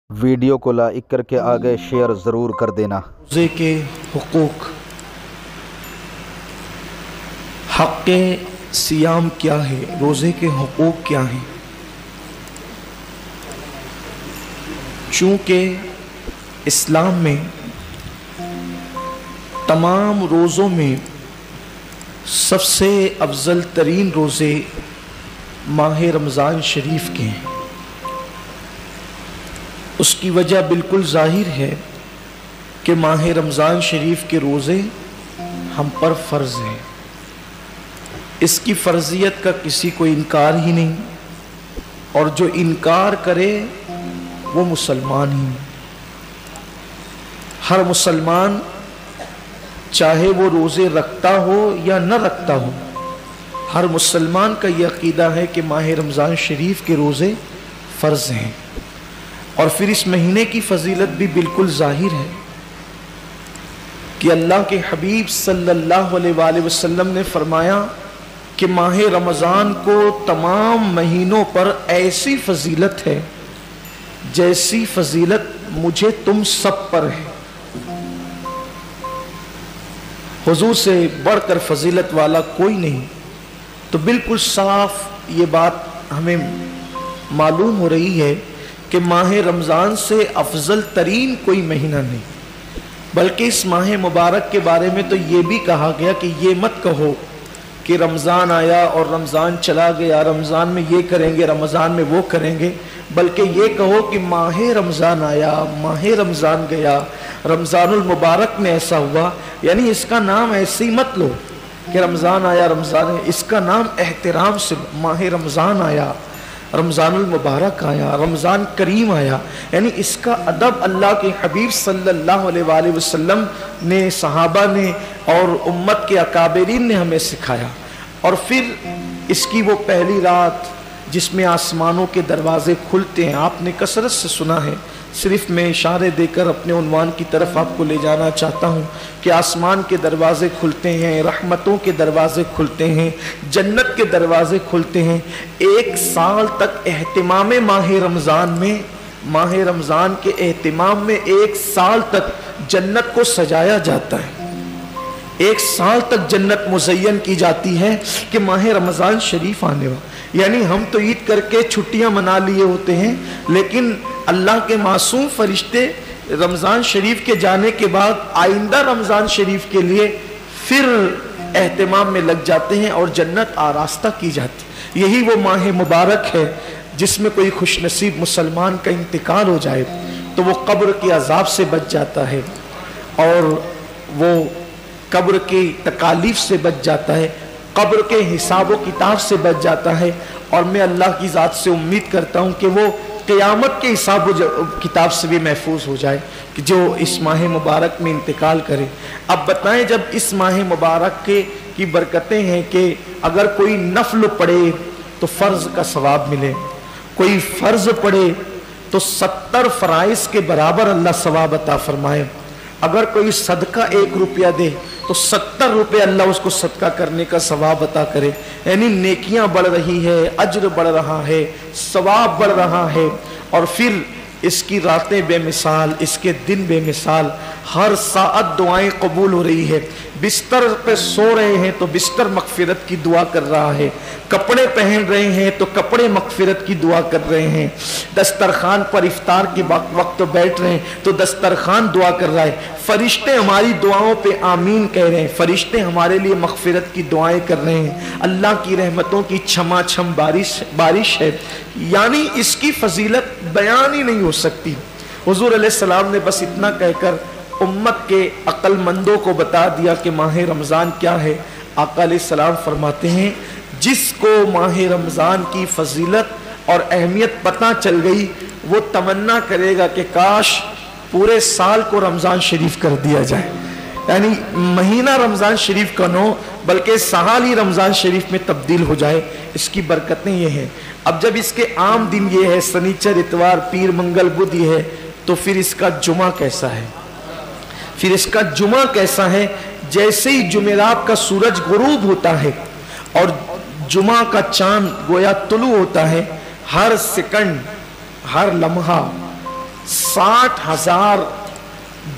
Video کو like کر کے آگے شیئر ضرور کر دینا۔ روزے کے حقوق، حق سیام کیا ہے، روزے کے حقوق کیا ہیں؟ چونکہ اسلام میں تمام روزوں میں سب سے افضل ترین روزے ماہ رمضان شریف کے ہیں۔ اس کی وجہ بالکل ظاہر ہے کہ ماہ رمضان شریف کے روزے ہم پر فرض ہیں، اس کی فرضیت کا کسی کو انکار ہی نہیں، اور جو انکار کرے وہ مسلمان ہی نہیں۔ ہر مسلمان چاہے وہ روزے رکھتا ہو یا نہ رکھتا ہو، ہر مسلمان کا یہ عقیدہ ہے کہ ماہ رمضان شریف کے روزے فرض ہیں۔ اور پھر اس مہینے کی فضیلت بھی بالکل ظاہر ہے کہ اللہ کے حبیب صلی اللہ علیہ وآلہ وسلم نے فرمایا کہ ماہ رمضان کو تمام مہینوں پر ایسی فضیلت ہے جیسی فضیلت مجھے تم سب پر ہے۔ حضور سے بڑھ کر فضیلت والا کوئی نہیں۔ تو بالکل صاف یہ بات ہمیں معلوم ہو رہی ہے کہ ماہ رمضان سے افضل ترین کوئی مہینہ نہیں، بلکہ اس ماہ مبارک کے بارے میں تو یہ بھی کہا گیا کہ یہ مت کہو کہ رمضان آیا اور رمضان چلا گیا، رمضان میں یہ کریں گے، رمضان میں وہ کریں گے، بلکہ یہ کہو کہ ماہ رمضان آیا، ماہ رمضان گیا، رمضان المبارک میں ایسا ہوا۔ یعنی اس کا نام ایسے ہی مت لو کہ رمضان آیا رمضان ہے، اس کا نام احترام سے ماہ رمضان آیا، رمضان المبارک آیا، رمضان کریم آیا۔ یعنی اس کا ادب اللہ کے حبیب صلی اللہ علیہ وآلہ وسلم نے، صحابہ نے اور امت کے اکابرین نے ہمیں سکھایا۔ اور پھر اس کی وہ پہلی رات جس میں آسمانوں کے دروازے کھلتے ہیں، آپ نے کثرت سے سنا ہے، صرف میں اشارے دے کر اپنے عنوان کی طرف آپ کو لے جانا چاہتا ہوں کہ آسمان کے دروازے کھلتے ہیں، رحمتوں کے دروازے کھلتے ہیں، جنت کے دروازے کھلتے ہیں۔ ایک سال تک اہتمام ماہ رمضان میں، ماہ رمضان کے اہتمام میں ایک سال تک جنت کو سجایا جاتا ہے، ایک سال تک جنت مزین کی جاتی ہے کہ ماہ رمضان شریف آنے والا۔ یعنی ہم تو عید کر کے چھٹیاں منا لیے ہوتے ہیں، لیکن اللہ کے معصوم فرشتے رمضان شریف کے جانے کے بعد آئندہ رمضان شریف کے لیے پھر اہتمام میں لگ جاتے ہیں اور جنت آراستہ کی جاتی۔ یہی وہ ماہ مبارک ہے جس میں کوئی خوش نصیب مسلمان کا انتقال ہو جائے تو وہ قبر کے عذاب سے بچ جاتا ہے، اور وہ قبر کی تکالیف سے بچ جاتا ہے، قبر کے حساب و کتاب سے بچ جاتا ہے۔ اور میں اللہ کی ذات سے امید کرتا ہوں کہ وہ قیامت کے حساب و کتاب سے بھی محفوظ ہو جائے کہ جو اس ماہ مبارک میں انتقال کرے۔ اب بتائیں، جب اس ماہ مبارک کی برکتیں ہیں کہ اگر کوئی نفل پڑھے تو فرض کا ثواب ملے، کوئی فرض پڑھے تو 70 فرائض کے برابر اللہ ثواب عطا فرمائے، اگر کوئی صدقہ 1 روپیہ دے تو 70 روپے اللہ اس کو صدقہ کرنے کا ثواب عطا کرے۔ یعنی نیکیاں بڑھ رہی ہے، اجر بڑھ رہا ہے، ثواب بڑھ رہا ہے۔ اور پھر اس کی راتیں بے مثال، اس کے دن بے مثال، ہر ساعت دعائیں قبول ہو رہی ہے۔ بستر پہ سو رہے ہیں تو بستر مغفرت کی دعا کر رہا ہے، کپڑے پہن رہے ہیں تو کپڑے مغفرت کی دعا کر رہے ہیں، دسترخوان پر افطار کے وقت بیٹھ رہے ہیں تو دسترخوان دعا کر رہا ہے، فرشتے ہماری دعاؤں پہ آمین کہہ رہے ہیں، فرشتے ہمارے لیے مغفرت کی دعائیں کر رہے ہیں، اللہ کی رحمتوں کی چھما چھم بارش ہے۔ یعنی اس کی فضیلت بیان ہی نہیں ہو سکتی۔ حضور علیہ السلام نے بس اتنا کہہ کر امت کے عقل مندوں کو بتا دیا کہ ماہ رمضان کیا ہے۔ آقا علیہ السلام فرماتے ہیں، جس کو ماہ رمضان کی فضیلت اور اہمیت پتہ چل گئی وہ تمنا کرے گا کہ کاش پورے سال کو رمضان شریف کر دیا جائے۔ یعنی مہینہ رمضان شریف کا نہ ہو بلکہ سال ہی رمضان شریف میں تبدیل ہو جائے۔ اس کی برکتیں یہ ہیں۔ اب جب اس کے عام دن یہ ہے، سنیچر اتوار پیر منگل بدھ یہ ہے، تو پھر اس کا جمعہ کیسا ہے؟ پھر اس کا جمعہ کیسا ہے؟ جیسے ہی جمعرات کا سورج غروب ہوتا ہے اور جمعہ کا چاند گویا طلوع ہوتا ہے، ہر سیکنڈ، ہر لمحہ 60,000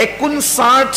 59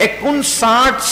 59